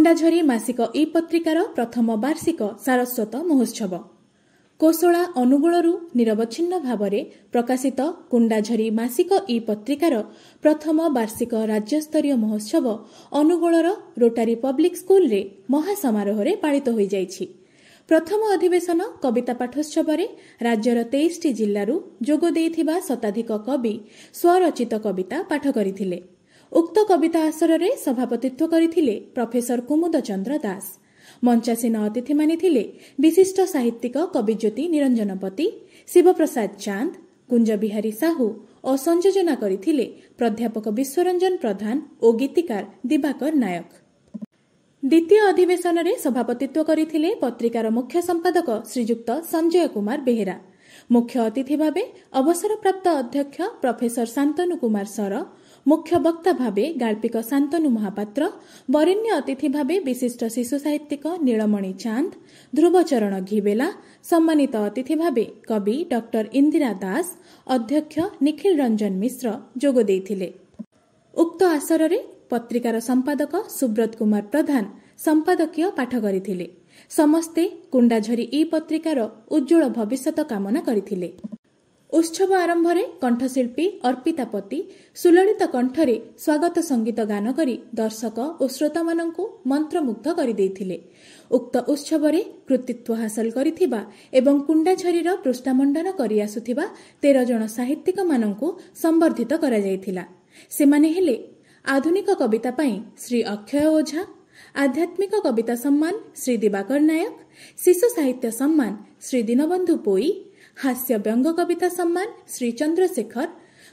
कुंडाझरी मासिक ई पत्रिकार प्रथम वार्षिक सारस्वत महोत्सव कोसला अनुगुलरू निरवच्छिन्न भावरे प्रकाशित कुंडाझरी मासिक ई पत्रिकार प्रथम वार्षिक राज्यस्तरीय महोत्सव अनुगुलर रोटारी पब्लिक स्कूल रे महासमारोह रे पालित होई जाइछि। प्रथम अधिवेशन कविता पाठोत्सव रे राज्यर 23 जिल्लारू जोग देइथिबा शताधिक कवि स्वरचित कविता पाठ करिथिले। उक्त कविता आसर रे सभापतित्व करिथिले प्रोफेसर कुमुद चंद्र दास। मंचासीन अतिथि माने थिले विशिष्ट साहित्यिक कविज्योति निरंजनपति, शिवप्रसाद चांद, कुंज बिहारी साहू और संयोजना करिथिले प्राध्यापक विश्वरंजन प्रधान और गीतिकार दिवाकर नायक। द्वितीय अधिवेशन रे सभापतित्व करिथिले पत्रिकार मुख्य संपादक श्रीजुक्त संजय कुमार बेहेरा। मुख्य अतिथि भावे अवसरप्राप्त अध्यक्ष प्रोफेसर शांतनु कुमार सर, मुख्य वक्ता भावे गाल्पिक शांतनु महापात्र, वरेण्य अतिथि भावे विशिष्ट शिशु साहित्यिक नीलमणि चांद, ध्रुवचरण घिबेला, सम्मानित अतिथि भावे कवि डॉक्टर इंदिरा दास, अध्यक्ष निखिल रंजन मिश्र जोग देइथिले। उक्त आसर रे पत्रिकार संपादक सुब्रत कुमार प्रधान संपादकीय पाठ करिथिले। समस्ते कुंडाझरी ई पत्रिकार उज्जवल भविष्यत कामना करिथिले। उत्सव आरंभ रे कंठशिल्पी अर्पिता पति सुललित कंठरे स्वागत संगीत गान करी दर्शक और श्रोता मानंकु मंत्रमुग्ध करि देइथिले। उक्त उत्सव रे कृतित्व हासिल करिथिबा एवं कुंडाझरीर पृष्ठमंडन करि आसुथिबा 13 जन साहित्यिक मानंकु संबर्धित करा जायथिला। सेमाने हेले आधुनिक कविता पई श्री अक्षय ओझा, आध्यात्मिक कविता सम्मान श्री दिवाकर नायक, शिशु साहित्य सम्मान श्री दीनबंधु पोई, हास्य व्यंग कविता सम्मान श्री चंद्रशेखर,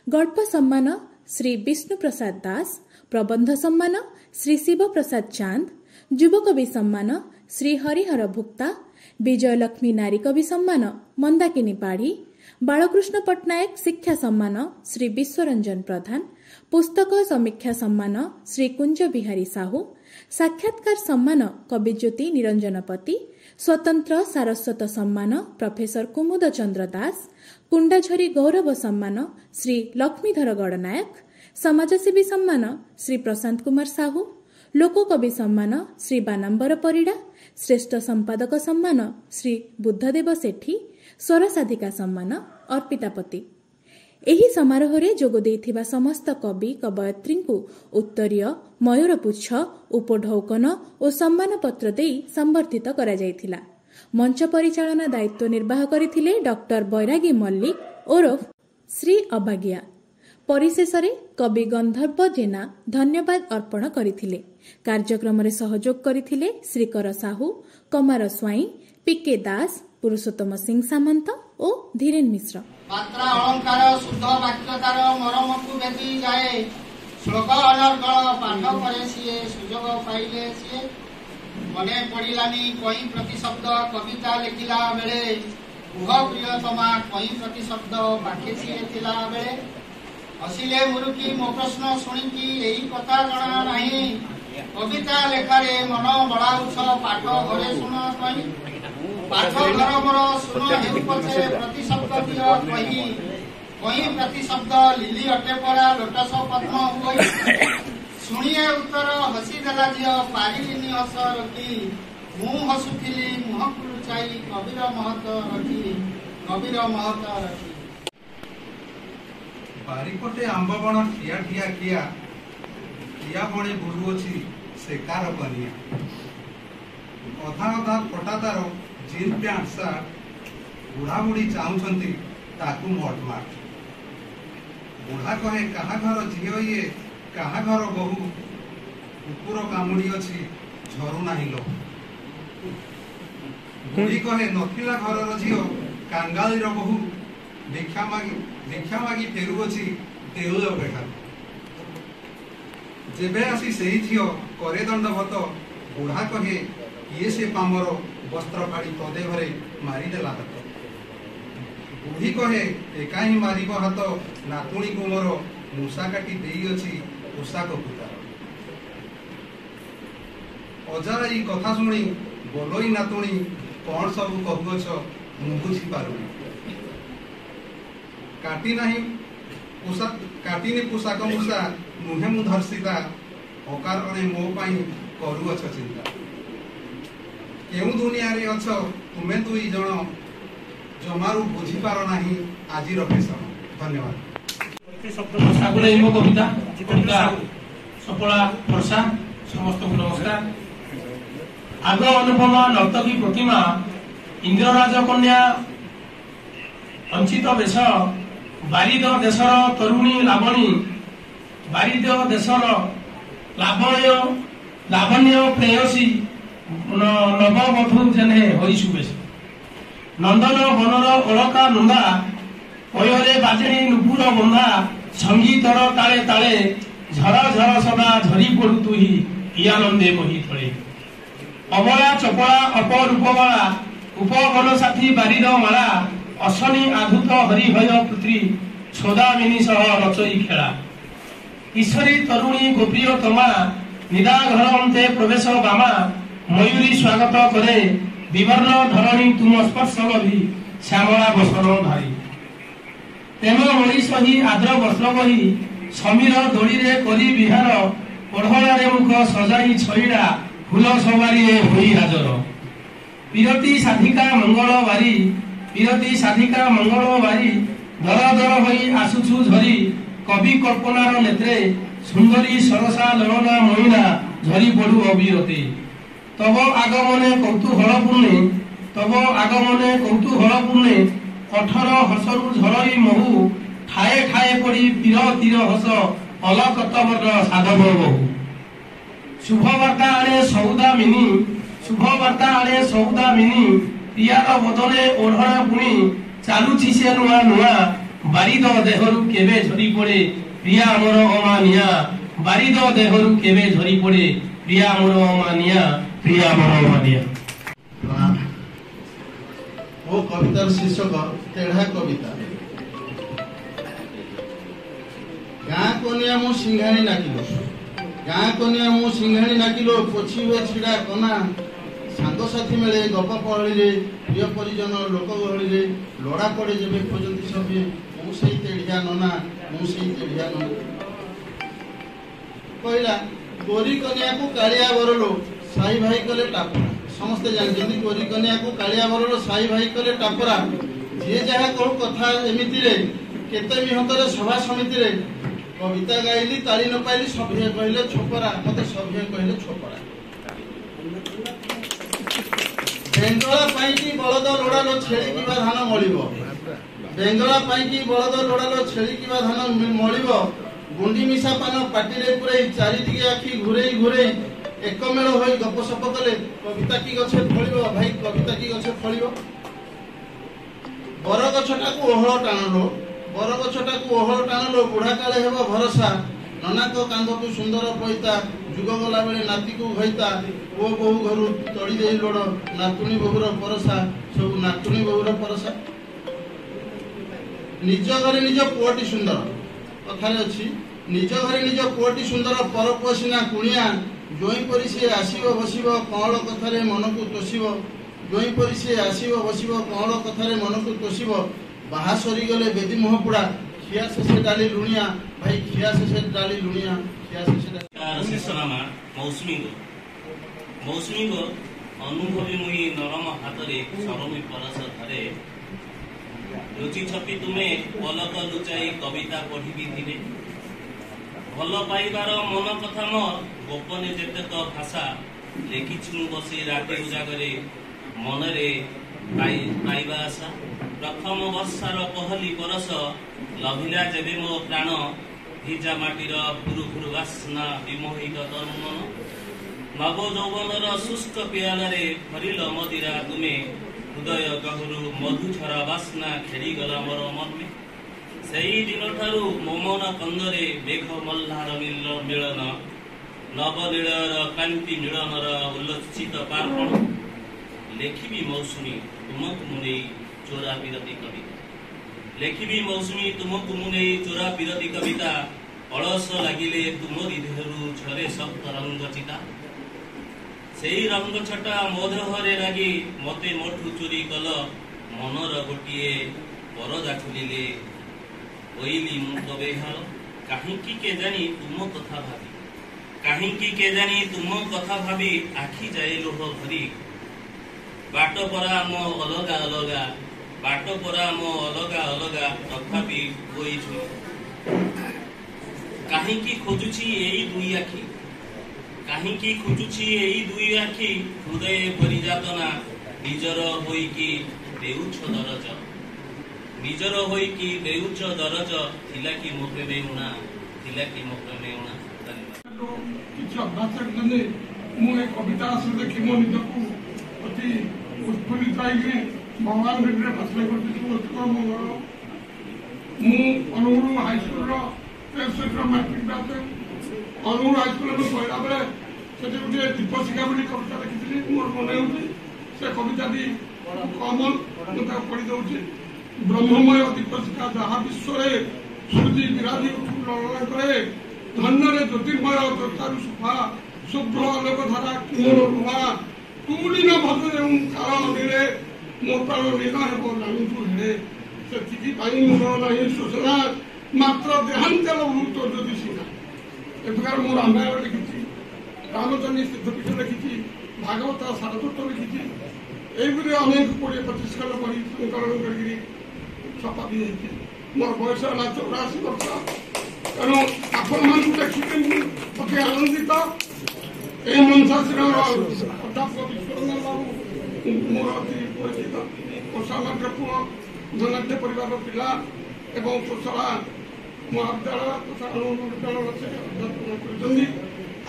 गल्प सम्मान श्री विष्णु प्रसाद दास, प्रबंध सम्मान श्री शिव प्रसाद चांद, युव कवि सम्मान श्री हरिहर भुक्ता, विजयलक्ष्मी नारी कवि सम्मान मंदाकिनी पाढ़ी, बालकृष्ण पट्टनायक शिक्षा सम्मान श्री विश्वरंजन प्रधान, पुस्तक समीक्षा सम्मान श्री कुंज बिहारी साहू, साक्षात्कार सम्मान कविज्योति निरंजनपति, स्वतंत्र सारस्वत सम्मान प्रोफेसर कुमुद चंद्र दास, कुंडाझरी गौरव सम्मान श्री लक्ष्मीधर गड़नायक, समाजसेवी सम्मान श्री प्रशांत कुमार साहू, लोककवि सम्मान श्री बानाम्बर परिड़ा, श्रेष्ठ संपादक सम्मान श्री बुद्धदेव सेठी, स्वर साधिका सम्मान अर्पिता पति। एही समारोह रे जोग देइथिबा समस्त कवि कवयित्रींकु उत्तरीय मयूरपुच्छ उपढौकन और सम्मान पत्र देई संबर्धित करा जायथिला। मंच परिचालना दायित्व निर्वाह करिथिले डॉक्टर बैरागी मल्लिक ओरफ श्री अबागिया। परिशेष रे कवि गंधर्व जेना धन्यवाद अर्पण करिथिले। कार्यक्रम रे सहयोग करिथिले श्रीकर साहू, कमार स्वाई, पीके दास, पुरुषोत्तम सिंह सामंत और धीरेन मिश्र। मात्रा अलंकार शुद्ध वाक्यतार मरमकु बेदी जाए, श्लोक अनर्गल पाठ करे सिए, सुजोग पाइले सिए, मने पड़िलानी कई प्रतिशब्द कविता लिखिला बेले, उह प्रियतमा कई प्रतिशब्द बाकी सिए थिला बेले, हसिले मुरुकी मो प्रश्न शुणिकी एही कथा जणा नाही, कविता लेखारे मन बड़ाउछ पाठ घरे शुण कही, पाठ घर मोर शुण हेउ पछे प्रतिशब्द दिय कही, कही प्रतिशब्द लिली अटे परा लोटस पद्म होई, शुणिए उत्तर हसी देला झियो पारिलिनी हस रखी, मु हसुथिली मुह लुचाई कबीर महत रखी, कबीर महत रखी। बारिपटे आंब बण ठिया ठिया किया, किया बणे बुलुअछि सेकार कनिया, अधा अधा कटा तार जीन पैंट सार्ट, बुढ़ा बुढ़ी चाहूंती ताकू मटमाट, बुढ़ा कहे कहा घर झील ये कहा घर बहु, कुकुर कामुड़ी अच्छी झरू नाही लो, बुढ़ी कहे नथिला घर झील कांगालीर बहु, भिक्षा मागी फेरुअछि देउल बेठा, जेबे आसी सेही झील करे दंडवत, बुढ़ा कहे किए से पामर वस्त्र फाड़ी पदे घरे मारिदेला हाथ, बुढ़ी कहे एका ही मारिब हाथ, नातुणी को मोर मूषा काटी देई अछि पोशाक पुतार, अजा ई कथा शुणी बोलोई नातुणी कौन सब कहूछ मु बुझी पारुनी, काटिनी पोशाक मूषा नुहे मु धर्षिता, अकारणे मो पाई କରୁଅଛ ଚିନ୍ତା। କେଉଁ ଦୁନିଆରେ ଅଛ ତୁମେ ଦୁଇ ଜଣ, ଜମାରୁ ବୁଝିପାର ନାହିଁ ଆଜିର ଭୀଷଣ। ଧନ୍ୟବାଦ। କବିତା କବିତା ସଫଳା ବର୍ଷା ସମସ୍ତଙ୍କୁ ନମସ୍କାର। ଆଗ ଅନୁପମା ନର୍ତ୍ତକୀ ପ୍ରତିମା, ଇନ୍ଦ୍ରରାଜ କନ୍ୟା ଅଞ୍ଚିତ ବେଶ, ବାରିଦ ଦେଶର ତରୁଣୀ ଲାବଣୀ, ବାରିଦ ଦେଶର ଲାବଣ୍ୟ ପ୍ରେୟସୀ, ନବବଧୂ ଜେନେ ହୋଇଛୁ ବେଶ। ନନ୍ଦନ ବନର ଅଳକା ନନ୍ଦା, ପୟରେ ବାଜେଣି ନୁପୁର ବନ୍ଧା, ସଙ୍ଗୀତର ତାଳେ ତାଳେ ଝର ଝର ସଦା ଝରି ପଡୁ ତୁହି ଇଆନନ୍ଦେ ବହି ତଳେ। ଅବଳା ଚପଳା ଅପରୂପବାଳା, ଉପବନ ସାଥୀ ବାରିଦ ମାଳା, ଅଶନୀ ଆଧୁତ ହରିଭୟ ପୁତ୍ରୀ, ସୋଦାମିନୀ ସହ ରଚଇ ଖେଳା। ଈଶ୍ୱରୀ ତରୁଣୀ ଗୋପ୍ରିୟ ତମା, ନିଦା ଘର ଅନ୍ତେ ପ୍ରବେଶ ବାମା, ମୟୂରୀ ସ୍ୱାଗତ କରେ ବିବର୍ଣ୍ଣ ଧରଣୀ ତୁମ ସ୍ପର୍ଶ ଲଭି, ଶ୍ୟାମଳା ବସନ ଧାରି। ପ୍ରେମ ମଣି ସହି ଆଦ୍ର ବସ୍ତ୍ର ବହି, ସମୀର ଦୋଳିରେ କରି ବିହାର, ଓଢ଼ଣାରେ ମୁଖ ସଜାଇ ଛଇଡ଼ା, ଫୁଲ ସବାରିରେ ହୋଇ ହାଜର। ବିରତି ସାଧିକା ମଙ୍ଗଳ ବାରି, ବିରତି ସାଧିକା ମଙ୍ଗଳ ବାରି, ଦର ଦର ହୋଇ ଆସୁଛୁ ଝରି, କବି କଳ୍ପନାର ନେତ୍ରେ, ସୁନ୍ଦରୀ ସରସା ଲଳନା ମଇନା, ଝରି ପଡୁ ଅବିରତି। ତବ ଆଗମନେ କୌତୂହଳ ପୂର୍ଣ୍ଣେ, ତବ ଆଗମନେ କୌତୂହଳ ପୂର୍ଣ୍ଣେ, କଠୋର ହସରୁ ଝରଇ ମହୁ, ଠାଏ ଠାଏ ପଡ଼ି ପୀର ତୀର ହସ, ଅଲକତବର ସାଧବ ବହୁ। ଶୁଭବାର୍ତ୍ତା ଆଣେ ସୌଦାମିନୀ, ଶୁଭବାର୍ତ୍ତା ଆଣେ ସୌଦାମିନୀ, ପ୍ରିୟାର ବଦନେ ଓଢ଼ଣା ପୁଣି, ଚାଲୁଛି ସେ ନୂଆ ନୂଆ, ବାରିଦ ଦେହରୁ କେବେ ଝରି ପଡେ ପ୍ରିୟା ମୋର ଅମାନିଆ, ବାରିଦ ଦେହରୁ କେବେ ଝରି ପଡେ ପ୍ରିୟା ମୋର ଅମାନିଆ, ପ୍ରିୟା ମୋର ଅମାନିଆ। ମୋ କବିତାର ଶୀର୍ଷକ ତେଢ଼ା କବିତା। ଗାଁ କନିଆ ମୁଁ ସିଂଘାଣୀ ନାକିଲୋ, ଗାଁ କନିଆ ମୁଁ ସିଂଘାଣୀ ନାକିଲୋ, ପୋଛି ହୁଏ ଛିଡ଼ା କନା, ସାଙ୍ଗସାଥି ମେଳେ ଗପ ପହଳିରେ, ପ୍ରିୟ ପରିଜନ ଲୋକ ଗହଳିରେ, ଲୋଡ଼ା ପଡ଼େ ଯେବେ ଖୋଜନ୍ତି ସଭେ, ମୁଁ ସେଇ ତେଢ଼ିଆ ନନା, ମୁଁ ସେଇ ତେଢ଼ିଆ ନନା। କହିଲା ଗୋରି କନିଆକୁ କାଳିଆ ବରଲୋ, ସାଇ ଭାଇ କଲେ ଟାପରା। ସମସ୍ତେ ଜାଣିଛନ୍ତି ଗୋରି କନିଆକୁ କାଳିଆ ବରଲୋ, ସାଇ ଭାଇ କଲେ ଟାପରା। ଯିଏ ଯାହା କହୁ କଥା ଏମିତିରେ, କେତେ ମିହତରେ ସଭା ସମିତିରେ, କବିତା ଗାଇଲି ତାଳି ନ ପାଇଲି, ସଭିଏ କହିଲେ ଛୋପରା, ମତେ ସଭିଏ କହିଲେ ଛୋପରା। ବେଙ୍ଗଳା ପାଇଁକି ବଳଦ ଲୋଡ଼ାଲୋ, ଛେଳି କିବା ଧାନ ମଳିବ, ବେଙ୍ଗଳା ପାଇଁକି ବଳଦ ଲୋଡ଼ାଲୋ, ଛେଳି କିବା ଧାନ ମଳିବ। ଗୁଣ୍ଡି ମିଶା ପାନ ପାଟିରେ ପୁରେଇ, ଚାରିଦିକେ ଆଖି ଘୁରେଇ ଘୁରେଇ, ଏକମେଳ ହୋଇ ଗପସପ କଲେ, କବିତା କି ଗଛେ ଫଳିବ, ଭାଇ କବିତା କି ଗଛେ ଫଳିବ। ବରଗଛଟାକୁ ଓହଳ ଟାଣଲୋ, ବରଗଛଟାକୁ ଓହଳ ଟାଣଲୋ, ବୁଢ଼ା କାଳେ ହେବ ଭରସା, ନନାଙ୍କ କାନ୍ଧକୁ ସୁନ୍ଦର ପଇତା, ଯୁଗ ଗଲା ବେଳେ ନାତିକୁ ଘଇତା, ପୁଅ ବୋହୁ ଘରୁ ତଡ଼ି ଦେଇ ଲୋଡ଼, ନାତୁଣୀ ବୋହୁର ପରସା, ସବୁ ନାତୁଣୀ ବୋହୁର ପରସା। ନିଜ ଘରେ ନିଜ ପୁଅଟି ସୁନ୍ଦର, କଥାରେ ଅଛି, ନିଜ ଘରେ ନିଜ ପୁଅଟି ସୁନ୍ଦର, ପରପୁଅ ସିନା କୁଣିଆ, ଜୋଇଁ ପରି ସିଏ ଆସିବ ବସିବ, କଅଁଳ କଥାରେ ମନକୁ ତୋଷିବ, ଜୋଇଁ ପରି ସିଏ ଆସିବ ବସିବ, କଅଁଳ କଥାରେ ମନକୁ ତୋଷିବ। ବାହା ସରିଗଲେ ବେଦି ମୁହଁ ପୋଡ଼ା, ଖିଆ ଶେଷେ ଡାଲି ଲୁଣିଆ, ଭାଇ ଖିଆ ଶେଷେ ଡାଲି ଲୁଣିଆ, ଖିଆ ଶେଷେ ଡାଲି। ଶେଷନାମା ମୌସୁମୀ ଗୋ। ମୌସୁମୀ ଗୋ ଅନୁଭବୀ ମୁଇ ନରମ ହାତରେ, ସରମି ପରଶ ଧରେ, ଲୁଚି ଛପି ତୁମେ ପଲକ ଲୁଚାଇ କବିତା ପଢ଼ିବି ଦିନେ। ଭଲ ପାଇବାର ମନ କଥା ମୋର, ଗୋପନେ ଯେତେକ ଭାଷା, ଲେଖିଛି ମୁଁ ବସି ରାତି ଉଜାଗରେ, ମନରେ ପାଇବା ଆଶା। ପ୍ରଥମ ବର୍ଷାର ପହଲି ପରଶ, ଲଭିଲା ଯେବେ ମୋ ପ୍ରାଣ, ଭିଜା ମାଟିର ଫୁରୁ ଫୁରୁ ବାସ୍ନା, ବିମୋହିତ ତନୁ ମନ। ନବ ଯୌବନର ଶୁଷ୍କ ପିଆଲାରେ, ଭରିଲ ମଦିରା ତୁମେ, ହୃଦୟ ଗହରୁ ମଧୁଛରା ବାସ୍ନା, ଖେଳିଗଲା ମୋର ମର୍ମେ। ସେହି ଦିନଠାରୁ ମୋମନ କନ୍ଦରେ, ମେଘ ମଲ୍ଲାର ମିଳନ, ନବନୀଳର କାନ୍ତି ମିଳନର ଉଲ୍ଲସିତ ପାର୍ବଣ। ଲେଖିବି ମୌସୁମୀ ତୁମକୁ ମୁଁ ନେଇ ଚୋରା ବିରତି କବିତା, ଲେଖିବି ମୌସୁମୀ ତୁମକୁ ମୁଁ ନେଇ ଚୋରା ବିରତି କବିତା। ଅଳସ ଲାଗିଲେ ତୁମରି ଦେହରୁ ଝରେ ସପ୍ତ ରଙ୍ଗ ଚିତା, ସେଇ ରଙ୍ଗ ଛଟା ମୋ ଦେହରେ ଲାଗି, ମତେ ମୋଠୁ ଚୋରି କଲ, ମନର ଗୋଟିଏ ପରଦା ଖୋଲିଲେ, କହିଲି ମୁଁ ତ ବେହାଲ, କାହିଁକି କେଜାଣି ତୁମ କଥା ଭାବି। କାହିଁକି କେଜାଣି ତୁମ କଥା ଭାବି ଆଖି ଯାଏ ଲୁହ ଭରି। ବାଟ ପରା ଆମ ଅଲଗା ଅଲଗା, ବାଟ ପରା ଆମ ଅଲଗା ଅଲଗା, ତଥାପି ହୋଇଛୁ। କାହିଁକି ଖୋଜୁଛି ଏଇ ଦୁଇ ଆଖି, କାହିଁକି ଖୋଜୁଛି ଏଇ ଦୁଇ ଆଖି, ହୃଦୟ ପରିଯାତନା, ନିଜର ହୋଇକି ଦେଉଛ ଦରଜ, ନିଜର ହୋଇକି ଦେଉଛ ଦରଜ। ଥିଲା କି ମୋ ପ୍ରେମେ ଉଣା, ଥିଲା କି ମୋ ପ୍ରେମେ ଉଣା। କିଛି ଅଭ୍ୟାସ କରିଛନ୍ତି। ମୁଁ ଏ କବିତା ଆଶ୍ର ଦେଖି ମୋ ନିଜକୁ ଅତି ଉତ୍ଫୁଲ୍ଲିତ ହେଇକି ଭଗବାନ ଭିତରେ ପ୍ରାର୍ଥନା କରୁଛି ମଙ୍ଗଳ। ମୁଁ ଅନୁଗୁଳ ହାଇସ୍କୁଲର 63 ମାଟ୍ରିକ ବ୍ୟାଚ୍। ଅନୁଗୁଳ ହାଇସ୍କୁଲରେ ପଢ଼ିଲା ବେଳେ ସେଠି ଗୋଟିଏ ଦୀପଶିଖା ବୋଲି କବିତା ଲେଖିଥିଲି, ମୋର ମନେ ହେଉଛି। ସେ କବିତାଟି କମନ, ମୁଁ ତାକୁ ପଢ଼ି ଦେଉଛି। ବ୍ରହ୍ମମୟ ଦୀପଶିଖା ଯାହା ବିଶ୍ୱରେ ସୂର୍ଯ୍ୟ ବିରାଜି ଲଳନା କରେ, ଧନ୍ୟରେ ଜ୍ୟୋତିର୍ମୟ ତୋତାରୁ ସୁଫା, ଶୁଭ୍ର ଆଲୋକ ଧାରା କିମର ନୂଆ, ତୁଳିନ ଭଦ୍ରରେ କାଳ ମିଳେ, ମୋ ପ୍ରାଣ ନୀଳ ହେବ ଜାଣିଛୁ ହେଳେ। ସେଥିପାଇଁ ମୋର ନାହିଁ ସୂଚନା, ମାତ୍ର ଦେହାନ୍ତର ଭୂତ ଯଦି ସିନା। ଏ ପ୍ରକାର ମୁଁ ରାମାୟଣ ଲେଖିଛି, ରାମଚଣ୍ଡୀ ସିଦ୍ଧପୀଠ ଲେଖିଛି, ଭାଗବତ ସାରସ୍ୱତ ଲେଖିଛି। এইগুলি অনেক 20-25 ଖଣ୍ଡ ବହି ସଂକଳନ କରିକି ଛପା ବି ହେଇଛି। ମୋର ବୟସ ହେଲା 84 ବର୍ଷ। ତେଣୁ ଆପଣମାନଙ୍କୁ ଦେଖିକି ମୁଁ ଅତି ଆନନ୍ଦିତ। এই ମঞ্ଚାସୀନର ଅଧ୍ୟାପକ ବିଶ୍ୱରଞ୍ଜନ ବାବୁ ମୋର ଅତି ପରିଚିତ। କୋଶାଳର ପୁଅ, ଧନାଢ୍ୟ ପରିବାରର ପିଲା ଏବଂ କୋଶଳା ମହାବିଦ୍ୟାଳୟ, କୋଶଳା ମହାବିଦ୍ୟାଳୟ ସେ ଅଧ୍ୟାପନା କରିଛନ୍ତି।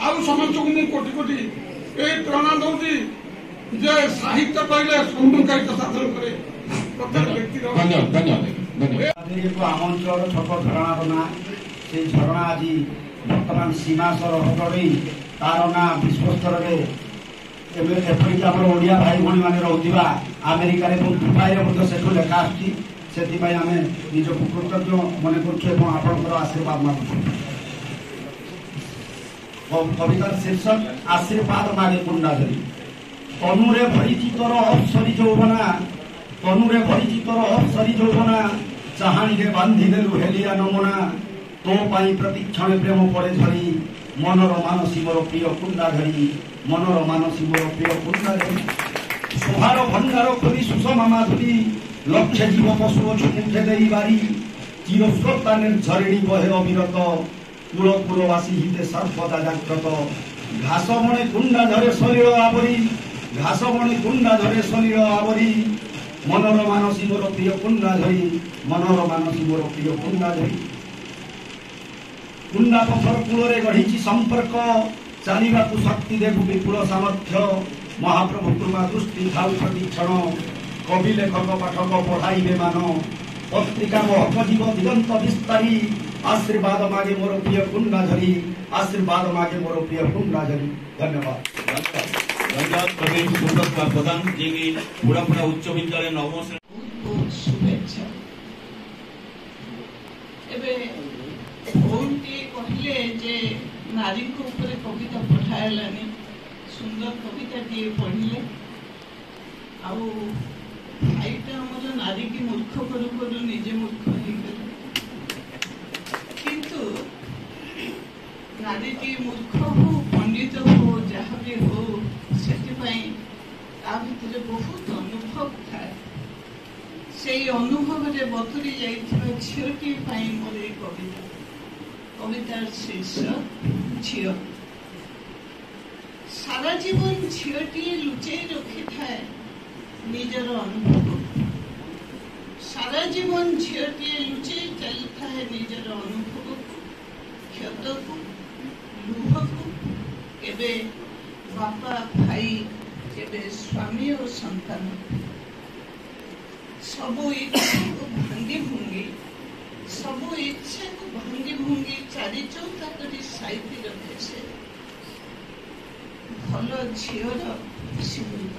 ଆଉ ସମସ୍ତଙ୍କୁ ମୁଁ କୋଟି କୋଟି এই ପ୍ରେରଣା ଦେଉଛି ଯେ ସାହିତ୍ୟ କହିଲେ ସମୁକାରିତ ସାଧନ କରେ ପ୍ରତ୍ୟେକ ବ୍ୟକ୍ତିର। ଆମ ଅଞ୍ଚଳର ଛୋଟ ଝରଣାର ନାଁ, সেই ଝରଣା ଆଜି ବର୍ତ୍ତମାନ ସୀମା ସରହଦ ଦେଇ ତାର ନାଁ ବିଶ୍ୱସ୍ତରରେ ଏପରିକି ଆମର ଓଡ଼ିଆ ଭାଇ ଭଉଣୀମାନେ ରହୁଥିବା ଆମେରିକାରେ ଏବଂ ଦୁବାଇରେ ମଧ୍ୟ ସେଠୁ ଲେଖା ଆସୁଛି। ସେଥିପାଇଁ ଆମେ ନିଜକୁ କୃତଜ୍ଞ ମନେ କରୁଛୁ ଏବଂ ଆପଣଙ୍କର ଆଶୀର୍ବାଦ ମାଗୁଛୁ। କବିତାର ଶୀର୍ଷକ ଆଶୀର୍ବାଦ ମାଗେ କୁଣ୍ଡାଝରି। তনুরে ভরিছি তোর অপসরি যৌবনা, তনুরে ভরিছি তোর অপসরি যৌবনা, চাহানিরে বান্ধিদেলু হেলিয়া নমনা, তো পাই প্রতীক্ষণে প্রেম পড়ে ঝরি, মনর মানসী মোর প্রিয় কুণ্ডাঝরি, মনর মানসী মোর প্রিয় কুণ্ডাঝরি। শোভার ভণ্ডার করি সুষমা মাধুরী, লক্ষ্যে জীব পশু মুখে দেই বাড়ি, চিরস্রোতানের ঝরিণী বহে অবিরত, কুল কুলবাসী হিতে সর্বদা জাগ্রত। ঘাস বনে কুণ্ডা ধরে শরীর আবরি, ঘাস বনে কুণ্ডা ধরে শরীর আবরি, মনর মানসী মোর প্রিয় কুণ্ডা ধরি, মনর মানসী মোর প্রিয় কুণ্ডা ধরি। কুণ্ডা পথর কূଳରେ গঢ়িছি সম্পর্ক, চালিବାକୁ শক্তি দেবু বিপুল সামর্থ্য। মহাপ্রভু কৃপা দৃষ্টি থাউ প্রতিক্ষণ, কবি লেখক পাঠক পঢ়াইবে মান। পত্রিকা মহক জীব দিগন্ত বিস্তারী, আশীর্বাদ মাগে মোর প্রিয় কুণ্ডাঝরি, আশীর্বাদ মাগে মোর প্রিয় কুণ্ডাঝরি। ধন্যবাদ। ধন্যবাদ কবি সুব্রত প্রধান, যিনি পুরাপুরা উচ্চ বিদ্যালয়ে নবম শ্রেণী। ବହୁତ ଶୁଭେଚ୍ଛା। ଏବେ ଭଉଣୀଟିଏ କହିଲେ ଯେ ନାରୀଙ୍କ ଉପରେ କବିତା ପଠା ହେଲାନି, ସୁନ୍ଦର କବିତାଟିଏ ପଢ଼ିଲେ। ଆଉ ଭାଇଟା ଆମର ନାରୀକି ମୂର୍ଖ କରୁ କରୁ ନିଜେ ମୂର୍ଖ ହେଇଗଲେ। କିନ୍ତୁ ନାରୀଟି ମୂର୍ଖ ହଉ ପଣ୍ଡିତ ହଉ ଯାହା ବି ହଉ, ସେଥିପାଇଁ ତା ଭିତରେ ବହୁତ ଅନୁଭବ ଥାଏ। ସେଇ ଅନୁଭବରେ ବତୁରି ଯାଇଥିବା ଝିଅଟି ପାଇଁ ମୋର ଏଇ କବିତା। କବିତାର ଶୀର୍ଷକ ଝିଅ। ସାରା ଜୀବନ ଝିଅଟିଏ ଲୁଚେଇ ରଖିଥାଏ ନିଜର ଅନୁଭବ। ସାରା ଜୀବନ ଝିଅଟିଏ ଲୁଚେଇ ଚାଲିଥାଏ ନିଜର ଅନୁଭବକୁ, କ୍ଷତକୁ, ଲୁହକୁ। କେବେ ବାପା ଭାଇ, କେବେ ସ୍ୱାମୀ ଓ ସନ୍ତାନ, ସବୁ ଇଚ୍ଛାକୁ ଭାଙ୍ଗି ଭୁଙ୍ଗି, ସବୁ ଇଚ୍ଛାକୁ ଭାଙ୍ଗି ଭୁଙ୍ଗି ଚାରି ଚୌକା କରି ସାଇତି ରଖେ ସେ। ଭଲ ଝିଅର ସିନ୍ଦୁର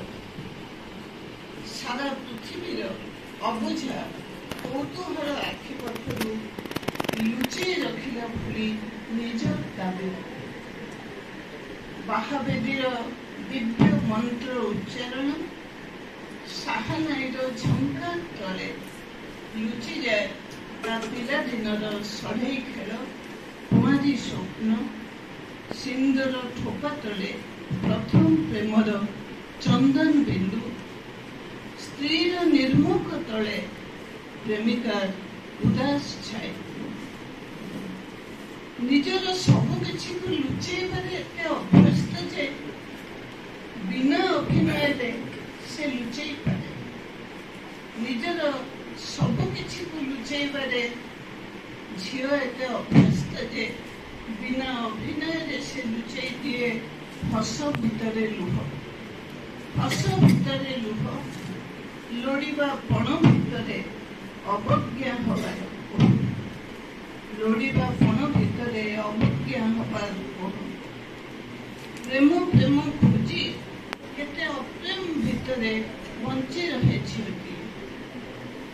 ସାରା ପୃଥିବୀର ଅବୁଝା କୌତୂହଳ ଆଖି ପାଖରୁ ଲୁଚେଇ ରଖିଲା ଭଳି ନିଜ ଦାବି। ବାହାବେଦୀର ଦିବ୍ୟ ମନ୍ତ୍ର ଉଚ୍ଚାରଣ, ସାହାନାଇର ଝଙ୍କା ତଳେ ଲୁଚିଯାଏ ତା ପିଲାଦିନର ସଢ଼େଇ ଖେଳ, କୁଆଁରୀ ସ୍ୱପ୍ନ, ସିନ୍ଦୁର ଠୋପା ତଳେ ପ୍ରଥମ ପ୍ରେମର ଚନ୍ଦନ ବିନ୍ଦୁ, ସ୍ତ୍ରୀର ନିର୍ମୁଖ ତଳେ ପ୍ରେମିକା ଉଦାସ ଛାଏ। ନିଜର ସବୁ କିଛିକୁ ଲୁଚେଇବାରେ ଏତେ ଅଭ୍ୟସ୍ତ ଯେ ବିନା ଅଭିନୟରେ ସେ ଲୁଚେଇ ପାରେ। ନିଜର ସବୁ କିଛିକୁ ଲୁଚେଇବାରେ ଝିଅ ଏତେ ଅଭ୍ୟସ୍ତ ଯେ ବିନା ଅଭିନୟରେ ସେ ଲୁଚେଇ ଦିଏ ହସ ଭିତରେ ଲୁହ। ହସ ଭିତରେ ଲୁହ, ଲୋଡ଼ିବା ପଣ ଭିତରେ ଅବଜ୍ଞା ହବାର କୋହ। ଲୋଡ଼ିବା ପଣ ଭିତରେ ଅବଜ୍ଞା ହବାର କୋହ। ପ୍ରେମ ପ୍ରେମ ଖୋଜି କେତେ ଅପ୍ରେମ ଭିତରେ ବଞ୍ଚି ରହେ ଝିଅଟିଏ।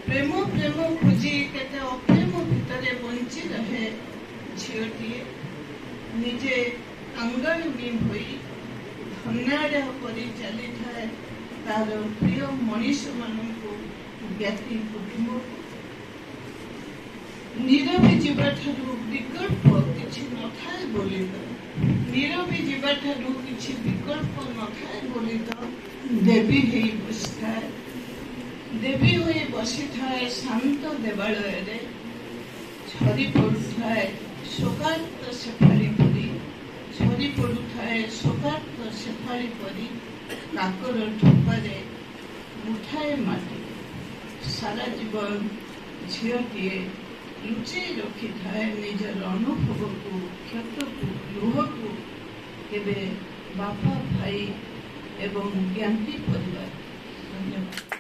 ପ୍ରେମ ପ୍ରେମ ଖୋଜି କେତେ ଅପ୍ରେମ ଭିତରେ ବଞ୍ଚି ରହେ ଝିଅଟିଏ। ନିଜେ ଆଙ୍ଗାଳିନୀ ହୋଇ ଧନ୍ୟାଢ଼୍ୟ କରି ଚାଲିଥାଏ ତାର ପ୍ରିୟ ମଣିଷମାନଙ୍କୁ ଜ୍ଞାତି କୁଟୁମ୍ବକୁ। ନୀରବି ଯିବାଠାରୁ ବିକଳ୍ପ କିଛି ନଥାଏ ବୋଲି ତ, ନୀରବି ଯିବାଠାରୁ କିଛି ବିକଳ୍ପ ନଥାଏ ବୋଲି ତ ଦେବୀ ହେଇ ବସିଥାଏ। ଦେବୀ ହୋଇ ବସିଥାଏ ଶାନ୍ତ ଦେବାଳୟରେ। ଝରି ପଡୁଥାଏ ଶୋକାର୍ତ୍ତ ଶେଫାଳି ପରି, ଝରି ପଡୁଥାଏ ଶୋକାର୍ତ୍ତ ଶେଫାଳି ପରି କାକର ଠୋପାରେ ମୁଠାଏ ମାଟି। ସାରା ଜୀବନ ଝିଅଟିଏ ଲୁଚେଇ ରଖିଥାଏ ନିଜର ଅନୁଭବକୁ, କ୍ଷତକୁ, ଲୁହକୁ। କେବେ ବାପା, ଭାଇ ଏବଂ ଜ୍ଞାତି ପରିବାର। ଧନ୍ୟବାଦ।